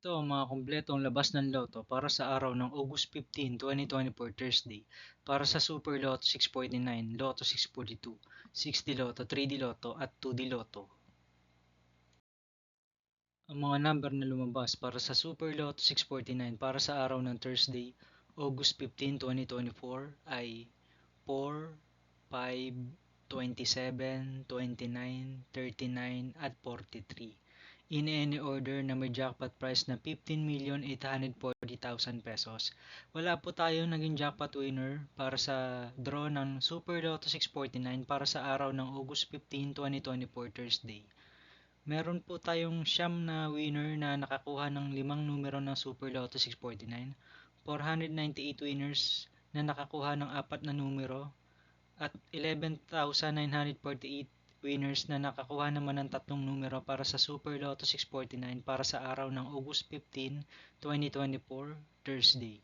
Ito ang mga kumpletong labas ng loto para sa araw ng August 15, 2024 Thursday para sa Super Lotto 649, Lotto 642, 6D Lotto, 3D Lotto at 2D Lotto. Ang mga number na lumabas para sa Super Lotto 649 para sa araw ng Thursday, August 15, 2024 ay 4, 5, 27, 29, 39 at 43. In any order na may jackpot price na 15,840,000 pesos. Wala po tayong naging jackpot winner para sa draw ng Super Lotto 649 para sa araw ng August 15, 2024 Thursday. Meron po tayong siyam na winner na nakakuha ng limang numero ng Super Lotto 649, 498 winners na nakakuha ng apat na numero, at 11,948 winners na nakakuha naman ng tatlong numero para sa Super Lotto 649 para sa araw ng August 15, 2024, Thursday.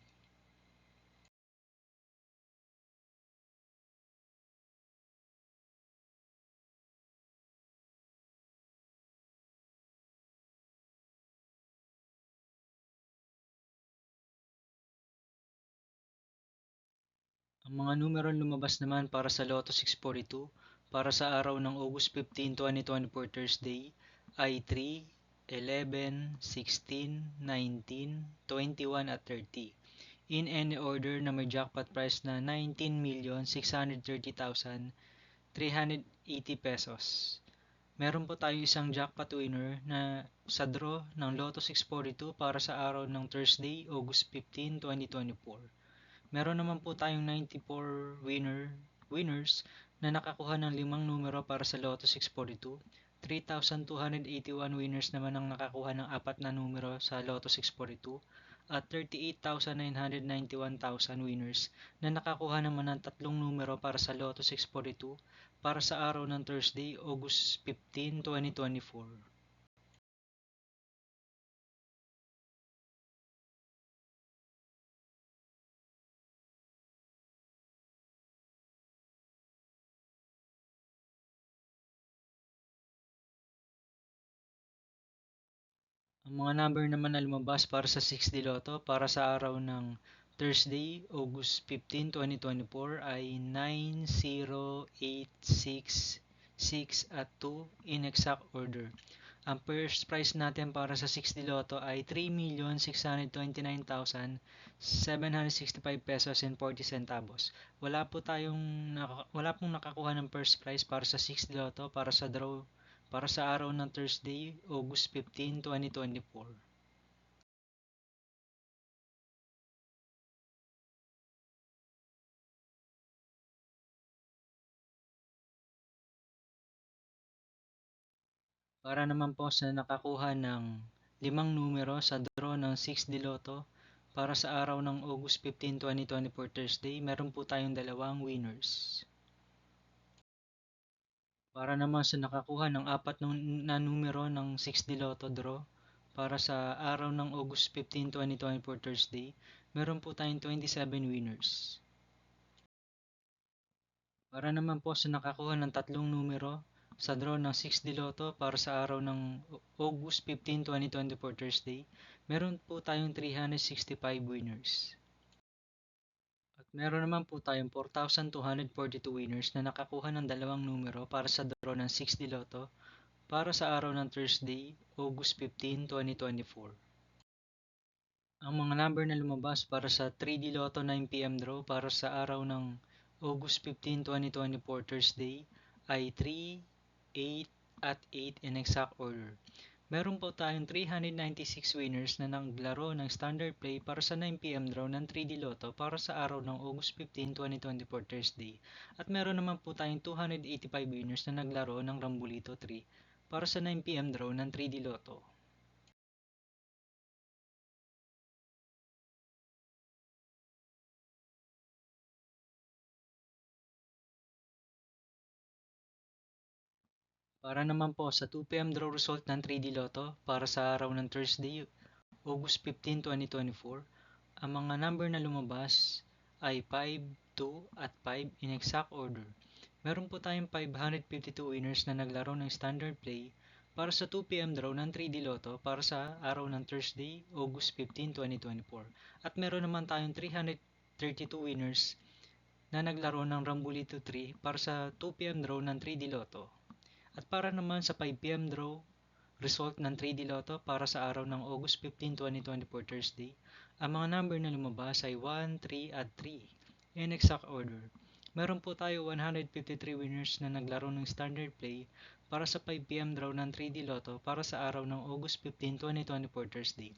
Ang mga numerong lumabas naman para sa Lotto 642 para sa araw ng August 15, 2024 Thursday ay 3, 11, 16, 19, 21 at 30. In any order na may jackpot price na 19,630,380 pesos. Meron po tayo isang jackpot winner na sa draw ng Lotto 642 para sa araw ng Thursday, August 15, 2024. Meron naman po tayong 94 winners na nakakuha ng limang numero para sa Lotto 642. 3,281 winners naman ang nakakuha ng apat na numero sa Lotto 642 at 38,991,000 winners na nakakuha naman ng tatlong numero para sa Lotto 642 para sa araw ng Thursday, August 15, 2024. Ang mga number naman na lumabas para sa 6D Lotto para sa araw ng Thursday, August 15, 2024 ay 9, 0, 8, 6, 6 at 2 in exact order. Ang first prize natin para sa 6D Lotto ay 3,629,765 pesos and 40 centavos. Wala pong nakakuha ng first prize para sa 6D Lotto para sa draw para sa araw ng Thursday, August 15, 2024. Para naman po sa nakakuha ng limang numero sa draw ng 6D Lotto para sa araw ng August 15, 2024 Thursday, meron po tayong dalawang winners. Para naman sa nakakuha ng apat na numero ng 6D Lotto draw para sa araw ng August 15, 2024 Thursday, meron po tayong 27 winners. Para naman po sa nakakuha ng tatlong numero sa draw ng 6D Lotto para sa araw ng August 15, 2024 Thursday, meron po tayong 365 winners. At meron naman po tayong 4,242 winners na nakakuha ng dalawang numero para sa draw ng 6D Lotto para sa araw ng Thursday, August 15, 2024. Ang mga number na lumabas para sa 3D Lotto 9pm draw para sa araw ng August 15, 2024 Thursday ay 3, 8 at 8 in exact order. Meron po tayong 396 winners na naglaro ng standard play para sa 9pm draw ng 3D Lotto para sa araw ng August 15, 2024 Thursday. At meron naman po tayong 285 winners na naglaro ng Rambolito 3 para sa 9pm draw ng 3D Lotto. Para naman po sa 2pm draw result ng 3D Lotto para sa araw ng Thursday, August 15, 2024, ang mga number na lumabas ay 5, 2 at 5 in exact order. Meron po tayong 552 winners na naglaro ng standard play para sa 2 p.m. draw ng 3D Lotto para sa araw ng Thursday, August 15, 2024. At meron naman tayong 332 winners na naglaro ng Rambolito 3 para sa 2 p.m. draw ng 3D Lotto. At para naman sa 5 p.m. draw result ng 3D Lotto para sa araw ng August 15, 2024 Thursday, ang mga number na lumabas ay 1, 3 at 3 in exact order. Meron po tayo 153 winners na naglaro ng standard play para sa 5 p.m. draw ng 3D Lotto para sa araw ng August 15, 2024 Thursday.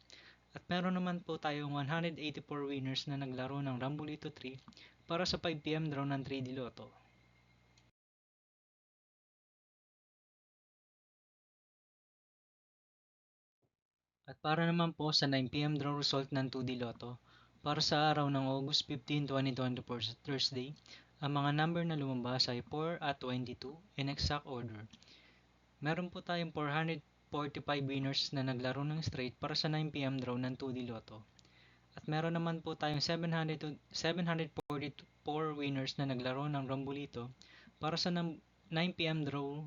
At meron naman po tayong 184 winners na naglaro ng Rambolito 3 para sa 5 p.m. draw ng 3D Lotto. At para naman po sa 9 p.m. draw result ng 2D Lotto para sa araw ng August 15, 2024 Thursday, ang mga number na lumabas ay 4 at 22 in exact order. Meron po tayong 445 winners na naglaro ng straight para sa 9 p.m. draw ng 2D Lotto. At meron naman po tayong 744 winners na naglaro ng Rambolito para sa 9 p.m. draw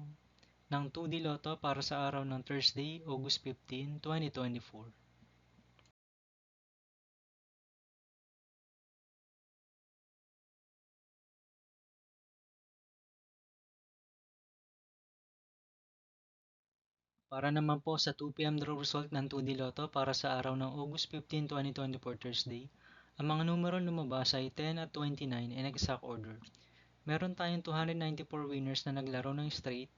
ng 2D Lotto para sa araw ng Thursday, August 15, 2024. Para naman po sa 2 p.m. draw result ng 2D Lotto para sa araw ng August 15, 2024 Thursday, ang mga numero lumabas ay 10 at 29 in exact order. Meron tayong 294 winners na naglaro ng straight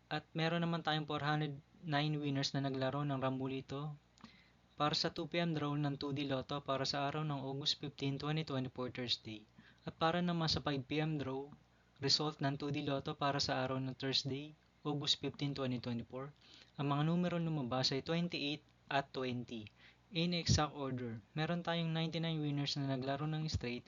at meron naman tayong 409 winners na naglaro ng Rambolito para sa 2 p.m. draw ng 2D Lotto para sa araw ng August 15, 2024 Thursday. At para naman sa 5 p.m. draw result ng 2D Lotto para sa araw ng Thursday, August 15, 2024, ang mga numero lumabas ay 28 at 20 in exact order. Meron tayong 99 winners na naglaro ng straight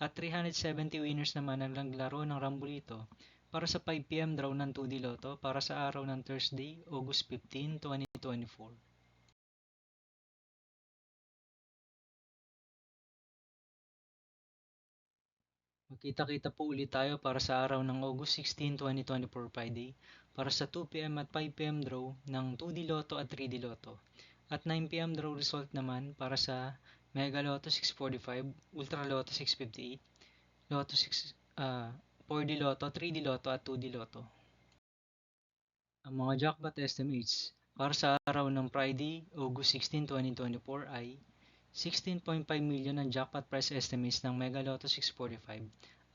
at 370 winners naman na naglaro ng Rambolito para sa 5 p.m. draw ng 2D Lotto para sa araw ng Thursday, August 15, 2024. Magkita-kita po ulit tayo para sa araw ng August 16, 2024 Friday para sa 2 p.m. at 5 p.m. draw ng 2D Lotto at 3D Lotto. At 9 p.m. draw result naman para sa Mega Lotto 645, Ultra Lotto 658, Lotto 6, 4D Lotto, 3D Lotto at 2D Lotto. Ang mga jackpot estimates para sa araw ng Friday, August 16, 2024 ay 16.5 million ang jackpot price estimates ng Mega Lotto 645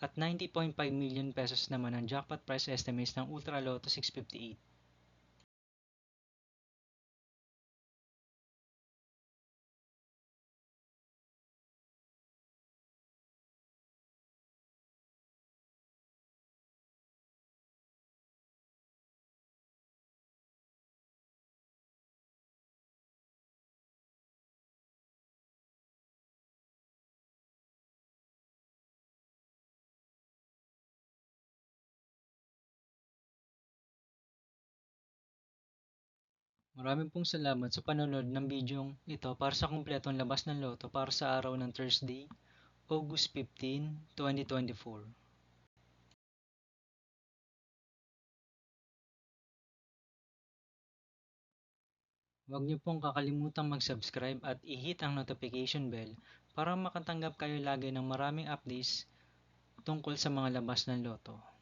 at 90.5 million pesos naman ang jackpot price estimates ng Ultra Lotto 658. Maraming pong salamat sa panonood ng bidyong ito para sa kumpletong labas ng loto para sa araw ng Thursday, August 15, 2024. Huwag niyo pong kakalimutang mag-subscribe at i-hit ang notification bell para makatanggap kayo lagi ng maraming updates tungkol sa mga labas ng loto.